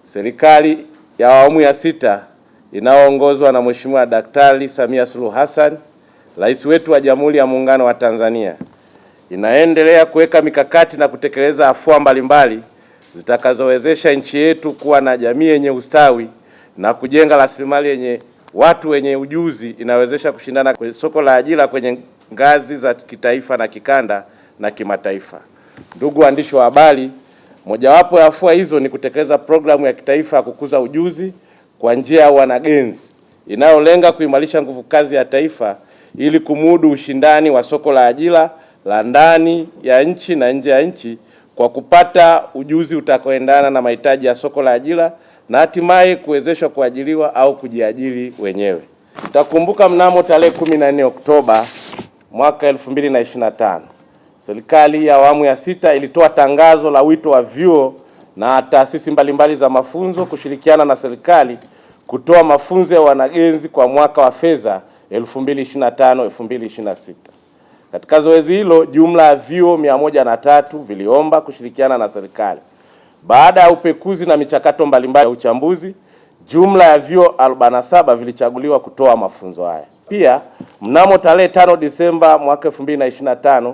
Serikali ya awamu ya sita inayoongozwa na Mheshimiwa Daktari Samia Suluhu Hassan, Rais wetu wa Jamhuri ya Muungano wa Tanzania, inaendelea kuweka mikakati na kutekeleza afua mbalimbali zitakazowezesha nchi yetu kuwa na jamii yenye ustawi na kujenga rasilimali yenye watu wenye ujuzi inawezesha kushindana kwenye soko la ajira kwenye ngazi za kitaifa na kikanda na kimataifa. Ndugu waandishi wa habari, mojawapo ya afua hizo ni kutekeleza programu ya kitaifa ya kukuza ujuzi kwa njia ya wanagenzi inayolenga kuimarisha nguvu kazi ya taifa ili kumudu ushindani wa soko la ajira la ndani ya nchi na nje ya nchi kwa kupata ujuzi utakaoendana na mahitaji ya soko la ajira na hatimaye kuwezeshwa kuajiriwa au kujiajiri wenyewe. Utakumbuka mnamo tarehe 14 Oktoba mwaka 2025, serikali ya awamu ya sita ilitoa tangazo la wito wa vyuo na taasisi mbalimbali za mafunzo kushirikiana na serikali kutoa mafunzo ya wanagenzi kwa mwaka wa fedha 2025-2026. Katika zoezi hilo, jumla ya vyuo 103 viliomba kushirikiana na serikali. Baada ya upekuzi na michakato mbalimbali ya uchambuzi, jumla ya vyuo 47 vilichaguliwa kutoa mafunzo haya. Pia, mnamo tarehe 5 Disemba mwaka 2025,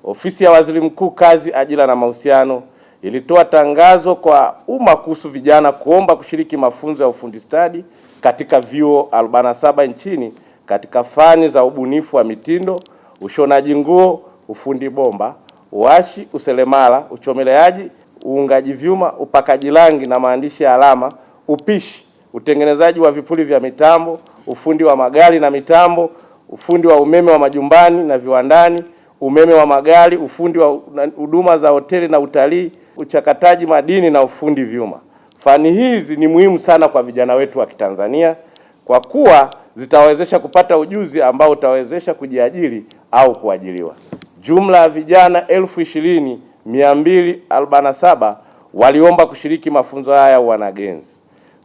Ofisi ya Waziri Mkuu, Kazi, Ajira na Mahusiano ilitoa tangazo kwa umma kuhusu vijana kuomba kushiriki mafunzo ya ufundi stadi katika vyuo 47 nchini katika fani za ubunifu wa mitindo, ushonaji nguo, ufundi bomba, uashi, useremala, uchomeleaji, uungaji vyuma, upakaji rangi na maandishi ya alama, upishi, utengenezaji wa vipuri vya mitambo, ufundi wa magari na mitambo, ufundi wa umeme wa majumbani na viwandani, umeme wa magari, ufundi wa huduma za hoteli na utalii, uchakataji madini na ufundi vyuma. Fani hizi ni muhimu sana kwa vijana wetu wa Kitanzania kwa kuwa zitawezesha kupata ujuzi ambao utawezesha kujiajiri au kuajiriwa. Jumla ya vijana 20,247 waliomba kushiriki mafunzo haya ya wanagenzi.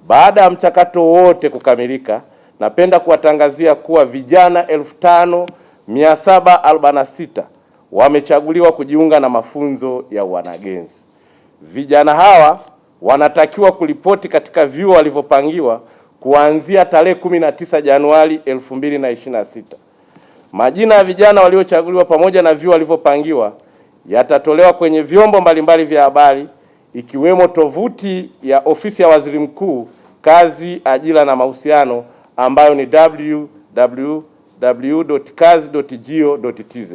Baada ya mchakato wote kukamilika, napenda kuwatangazia kuwa vijana 5,746 wamechaguliwa kujiunga na mafunzo ya wanagenzi. Vijana hawa wanatakiwa kuripoti katika vyuo walivyopangiwa kuanzia tarehe 19 Januari 2026. Majina ya vijana waliochaguliwa pamoja na vyuo walivyopangiwa yatatolewa kwenye vyombo mbalimbali vya habari ikiwemo tovuti ya Ofisi ya Waziri Mkuu, Kazi, Ajira na Mahusiano ambayo ni www.kazi.go.tz.